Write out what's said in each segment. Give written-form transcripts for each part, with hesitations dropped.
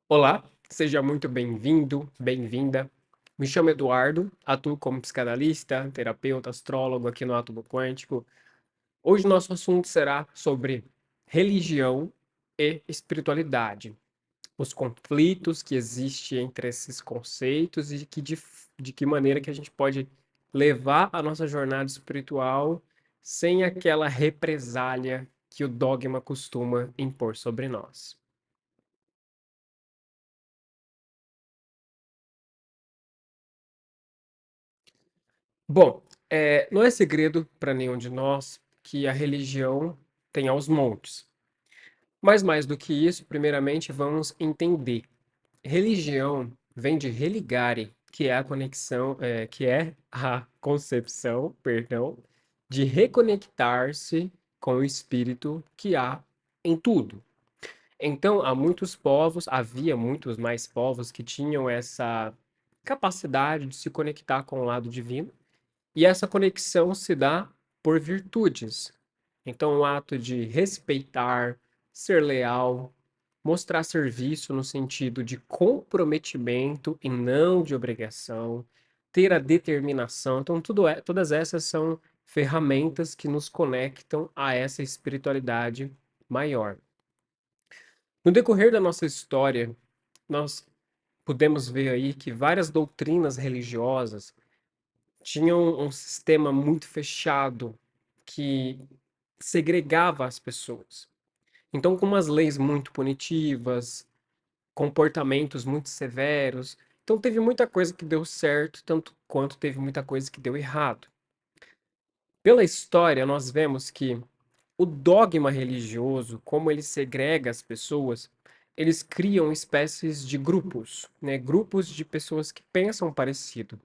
Olá, seja muito bem-vindo, bem-vinda. Me chamo Eduardo, atuo como psicanalista, terapeuta, astrólogo aqui no Átomo Quântico. Hoje nosso assunto será sobre religião e espiritualidade, os conflitos que existem entre esses conceitos e de que maneira que a gente pode levar a nossa jornada espiritual sem aquela represália que o dogma costuma impor sobre nós. Bom, não é segredo para nenhum de nós que a religião tem aos montes. Mas mais do que isso, primeiramente vamos entender. Religião vem de religare, que é a conexão, que é a concepção, perdão, de reconectar-se com o espírito que há em tudo. Então, havia muitos mais povos que tinham essa capacidade de se conectar com o lado divino e essa conexão se dá por virtudes. Então, o ato de respeitar, ser leal, mostrar serviço no sentido de comprometimento e não de obrigação, ter a determinação. Então, todas essas são ferramentas que nos conectam a essa espiritualidade maior. No decorrer da nossa história, nós podemos ver aí que várias doutrinas religiosas tinham um sistema muito fechado que segregava as pessoas. Então, com umas leis muito punitivas, comportamentos muito severos. Então, teve muita coisa que deu certo, tanto quanto teve muita coisa que deu errado. Pela história, nós vemos que o dogma religioso, como ele segrega as pessoas, eles criam espécies de grupos, né? Grupos de pessoas que pensam parecido.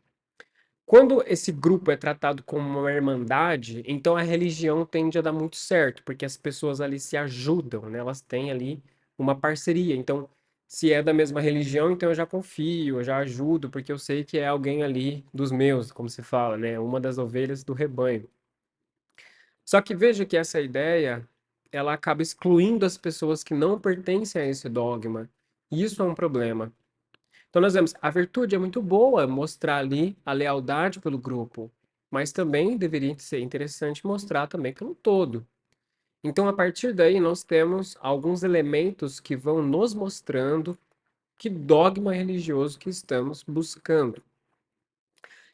Quando esse grupo é tratado como uma irmandade, então a religião tende a dar muito certo, porque as pessoas ali se ajudam, né? Elas têm ali uma parceria. Então, se é da mesma religião, então eu já confio, eu já ajudo, porque eu sei que é alguém ali dos meus, como se fala, né? Uma das ovelhas do rebanho. Só que veja que essa ideia, ela acaba excluindo as pessoas que não pertencem a esse dogma. E isso é um problema. Então nós vemos, a virtude é muito boa mostrar ali a lealdade pelo grupo, mas também deveria ser interessante mostrar também pelo todo. Então a partir daí nós temos alguns elementos que vão nos mostrando que dogma religioso que estamos buscando.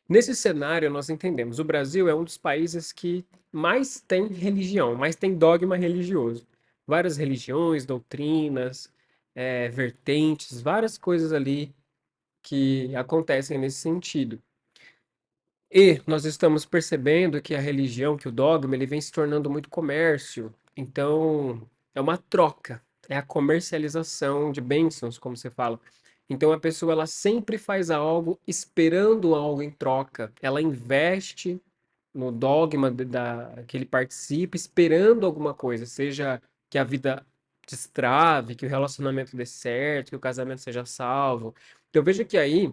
Nesse cenário nós entendemos, o Brasil é um dos países que mais tem religião, mais tem dogma religioso. Várias religiões, doutrinas, vertentes, várias coisas ali que acontecem nesse sentido. E nós estamos percebendo que a religião, que o dogma, ele vem se tornando muito comércio. Então, é uma troca, é a comercialização de bênçãos, como você fala. Então, a pessoa ela sempre faz algo esperando algo em troca. Ela investe no dogma que ele participa, esperando alguma coisa, seja que a vida destrave, que o relacionamento dê certo, que o casamento seja salvo. Então, veja que aí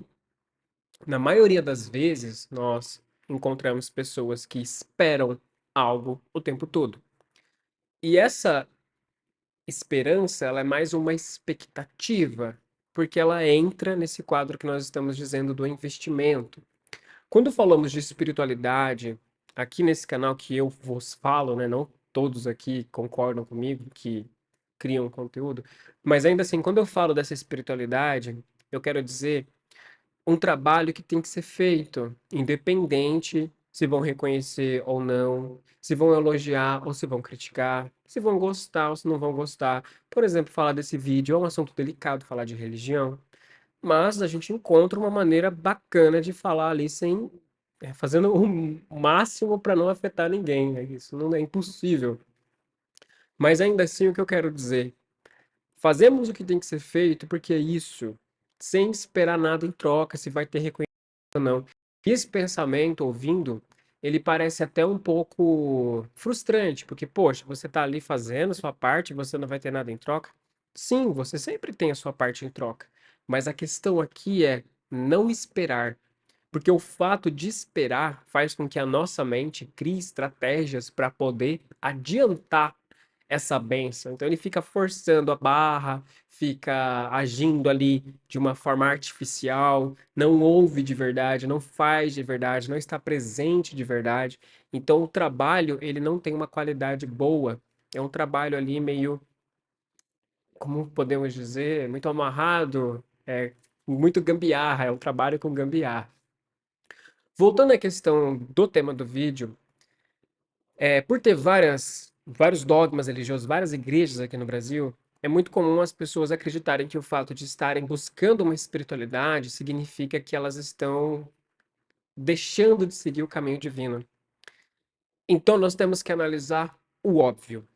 na maioria das vezes, nós encontramos pessoas que esperam algo o tempo todo. E essa esperança, ela é mais uma expectativa, porque ela entra nesse quadro que nós estamos dizendo do investimento. Quando falamos de espiritualidade, aqui nesse canal que eu vos falo, né, não todos aqui concordam comigo que criam conteúdo, mas ainda assim, quando eu falo dessa espiritualidade, eu quero dizer um trabalho que tem que ser feito, independente se vão reconhecer ou não, se vão elogiar ou se vão criticar, se vão gostar ou se não vão gostar. Por exemplo, falar desse vídeo é um assunto delicado, falar de religião, mas a gente encontra uma maneira bacana de falar ali sem fazendo o máximo para não afetar ninguém, né? Isso não é impossível. Mas ainda assim, o que eu quero dizer, fazemos o que tem que ser feito porque é isso, sem esperar nada em troca, se vai ter reconhecimento ou não. E esse pensamento, ouvindo, ele parece até um pouco frustrante, porque, poxa, você está ali fazendo a sua parte, você não vai ter nada em troca. Sim, você sempre tem a sua parte em troca, mas a questão aqui é não esperar, porque o fato de esperar faz com que a nossa mente crie estratégias para poder adiantar essa bênção. Então ele fica forçando a barra, fica agindo ali de uma forma artificial, não ouve de verdade, não faz de verdade, não está presente de verdade. Então o trabalho, ele não tem uma qualidade boa. É um trabalho ali meio, como podemos dizer, muito amarrado, muito gambiarra, é um trabalho com gambiarra. Voltando à questão do tema do vídeo, por ter vários dogmas religiosos, várias igrejas aqui no Brasil, é muito comum as pessoas acreditarem que o fato de estarem buscando uma espiritualidade significa que elas estão deixando de seguir o caminho divino. Então nós temos que analisar o óbvio.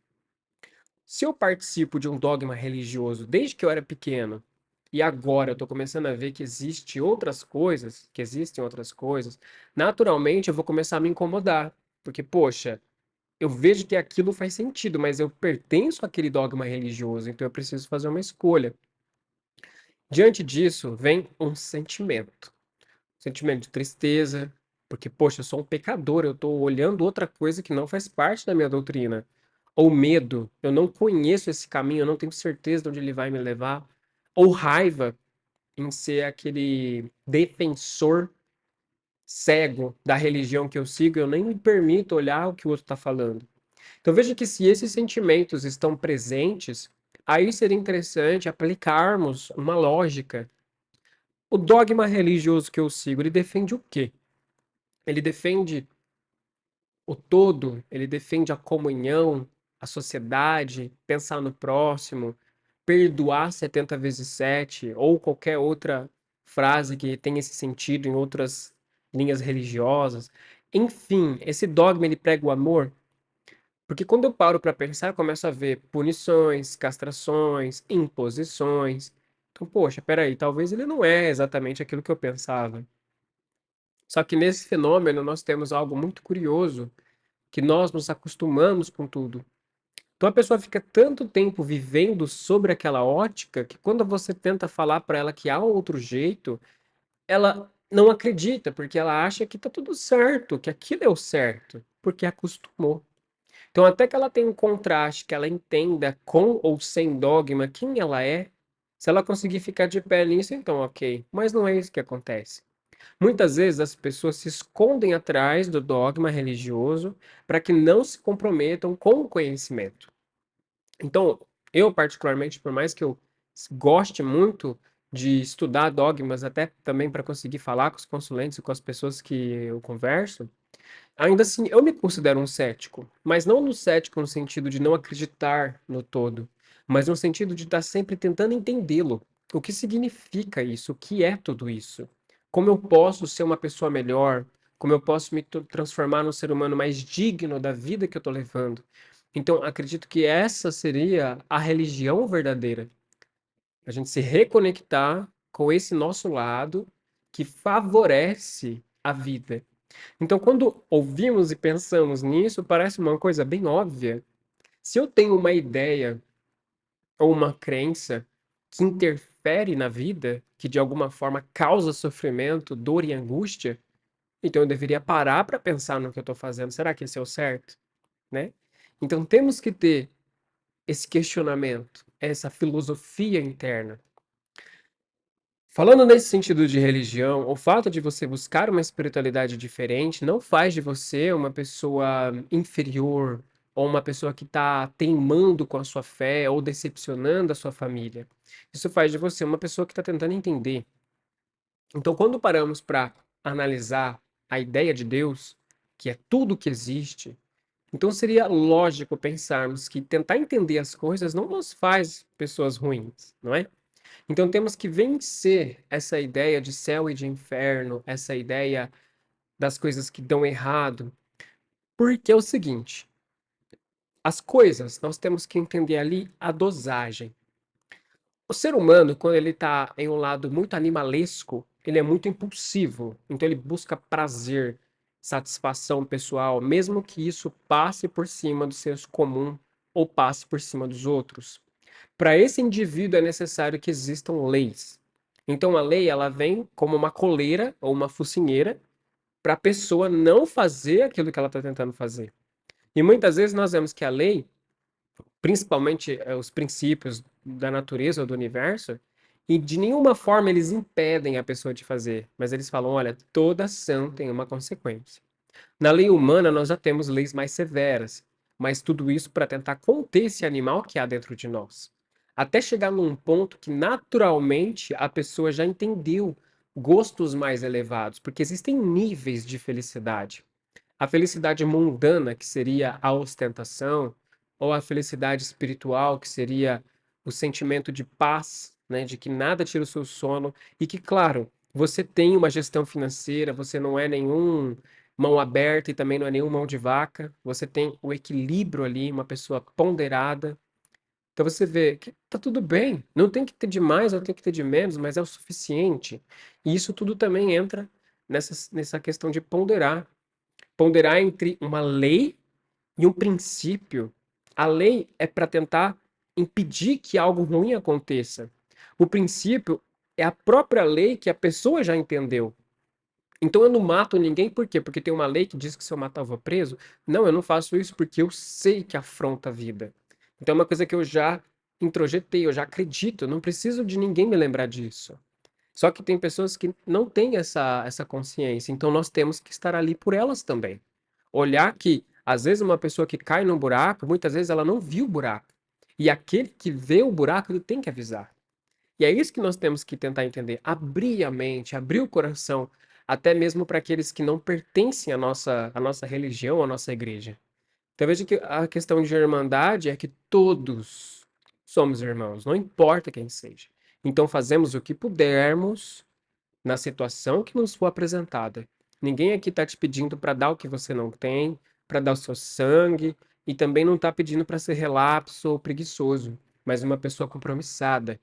Se eu participo de um dogma religioso desde que eu era pequeno, e agora eu estou começando a ver que existem outras coisas, naturalmente eu vou começar a me incomodar. Porque, poxa, eu vejo que aquilo faz sentido, mas eu pertenço àquele dogma religioso, então eu preciso fazer uma escolha. Diante disso, vem um sentimento. Sentimento de tristeza, porque, poxa, eu sou um pecador, eu estou olhando outra coisa que não faz parte da minha doutrina. Ou medo, eu não conheço esse caminho, eu não tenho certeza de onde ele vai me levar. Ou raiva em ser aquele defensor cego da religião que eu sigo, eu nem me permito olhar o que o outro está falando. Então veja que se esses sentimentos estão presentes, aí seria interessante aplicarmos uma lógica. O dogma religioso que eu sigo, ele defende o quê? Ele defende o todo, ele defende a comunhão, a sociedade, pensar no próximo, perdoar 70 vezes 7, ou qualquer outra frase que tenha esse sentido em outras linhas religiosas. Enfim, esse dogma ele prega o amor. Porque quando eu paro para pensar, eu começo a ver punições, castrações, imposições. Então, poxa, peraí, talvez ele não é exatamente aquilo que eu pensava. Só que nesse fenômeno nós temos algo muito curioso, que nós nos acostumamos com tudo. Então a pessoa fica tanto tempo vivendo sobre aquela ótica que quando você tenta falar para ela que há outro jeito, ela não acredita, porque ela acha que tá tudo certo, que aquilo é o certo, porque acostumou. Então, até que ela tenha um contraste, que ela entenda com ou sem dogma quem ela é, se ela conseguir ficar de pé nisso, então ok. Mas não é isso que acontece. Muitas vezes as pessoas se escondem atrás do dogma religioso para que não se comprometam com o conhecimento. Então, eu particularmente, por mais que eu goste muito de estudar dogmas, até também para conseguir falar com os consulentes e com as pessoas que eu converso, ainda assim, eu me considero um cético, mas não no cético no sentido de não acreditar no todo, mas no sentido de estar sempre tentando entendê-lo. O que significa isso? O que é tudo isso? Como eu posso ser uma pessoa melhor? Como eu posso me transformar num ser humano mais digno da vida que eu estou levando? Então, acredito que essa seria a religião verdadeira. A gente se reconectar com esse nosso lado que favorece a vida. Então, quando ouvimos e pensamos nisso, parece uma coisa bem óbvia. Se eu tenho uma ideia ou uma crença que interfere na vida, que de alguma forma causa sofrimento, dor e angústia, então eu deveria parar para pensar no que eu estou fazendo. Será que esse é o certo? Né? Então temos que ter esse questionamento, essa filosofia interna. Falando nesse sentido de religião, o fato de você buscar uma espiritualidade diferente não faz de você uma pessoa inferior ou uma pessoa que está teimando com a sua fé ou decepcionando a sua família. Isso faz de você uma pessoa que está tentando entender. Então, quando paramos para analisar a ideia de Deus, que é tudo que existe, então seria lógico pensarmos que tentar entender as coisas não nos faz pessoas ruins, não é? Então temos que vencer essa ideia de céu e de inferno, essa ideia das coisas que dão errado, porque é o seguinte, as coisas nós temos que entender ali a dosagem. O ser humano, quando ele está em um lado muito animalesco, ele é muito impulsivo, então ele busca prazer, satisfação pessoal, mesmo que isso passe por cima do senso comum ou passe por cima dos outros. Para esse indivíduo é necessário que existam leis. Então a lei ela vem como uma coleira ou uma focinheira para a pessoa não fazer aquilo que ela está tentando fazer. E muitas vezes nós vemos que a lei principalmente os princípios da natureza ou do universo, e de nenhuma forma eles impedem a pessoa de fazer, mas eles falam, olha, toda ação tem uma consequência. Na lei humana, nós já temos leis mais severas, mas tudo isso para tentar conter esse animal que há dentro de nós. Até chegar num ponto que naturalmente a pessoa já entendeu gostos mais elevados, porque existem níveis de felicidade. A felicidade mundana, que seria a ostentação, ou a felicidade espiritual, que seria o sentimento de paz, né, de que nada tira o seu sono, e que, claro, você tem uma gestão financeira, você não é nenhum mão aberta e também não é nenhum mão de vaca, você tem o equilíbrio ali, uma pessoa ponderada. Então você vê que tá tudo bem, não tem que ter de mais, não tem que ter de menos, mas é o suficiente. E isso tudo também entra nessa questão de ponderar. Ponderar entre uma lei e um princípio. A lei é para tentar impedir que algo ruim aconteça. O princípio é a própria lei que a pessoa já entendeu. Então eu não mato ninguém por quê? Porque tem uma lei que diz que se eu matar eu vou preso? Não, eu não faço isso porque eu sei que afronta a vida. Então é uma coisa que eu já introjetei, eu já acredito, eu não preciso de ninguém me lembrar disso. Só que tem pessoas que não têm essa consciência, então nós temos que estar ali por elas também. Olhar que, às vezes, uma pessoa que cai num buraco, muitas vezes ela não viu o buraco. E aquele que vê o buraco, ele tem que avisar. E é isso que nós temos que tentar entender. Abrir a mente, abrir o coração, até mesmo para aqueles que não pertencem à nossa religião, à nossa igreja. Então veja que a questão de irmandade é que todos somos irmãos, não importa quem seja. Então fazemos o que pudermos na situação que nos for apresentada. Ninguém aqui está te pedindo para dar o que você não tem, para dar o seu sangue, e também não está pedindo para ser relapso ou preguiçoso, mas uma pessoa compromissada.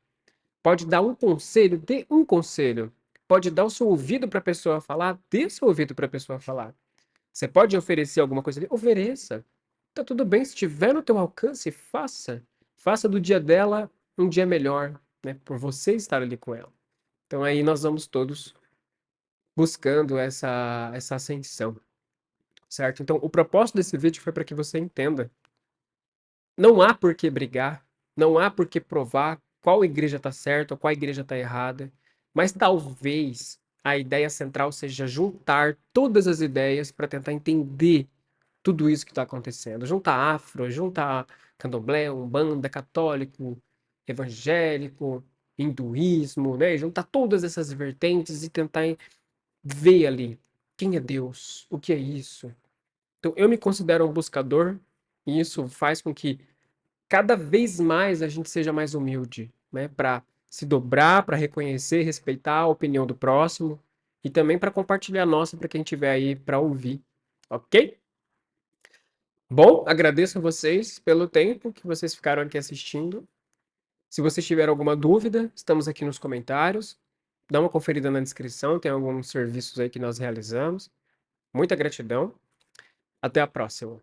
Pode dar um conselho, dê um conselho. Pode dar o seu ouvido para a pessoa falar, dê o seu ouvido para a pessoa falar. Você pode oferecer alguma coisa ali? Ofereça. Tá tudo bem, se estiver no teu alcance, faça. Faça do dia dela um dia melhor, né? Por você estar ali com ela. Então aí nós vamos todos buscando essa ascensão, certo? Então o propósito desse vídeo foi para que você entenda. Não há por que brigar, não há por que provar qual igreja está certa ou qual igreja está errada, mas talvez a ideia central seja juntar todas as ideias para tentar entender tudo isso que está acontecendo. Junta afro, junta candomblé, umbanda, católico, evangélico, hinduísmo, né? Juntar todas essas vertentes e tentar ver ali quem é Deus, o que é isso. Então eu me considero um buscador e isso faz com que cada vez mais a gente seja mais humilde, né? Para se dobrar, para reconhecer, respeitar a opinião do próximo e também para compartilhar a nossa para quem tiver aí para ouvir, ok? Bom, agradeço a vocês pelo tempo que vocês ficaram aqui assistindo. Se vocês tiverem alguma dúvida, estamos aqui nos comentários. Dá uma conferida na descrição, tem alguns serviços aí que nós realizamos. Muita gratidão. Até a próxima.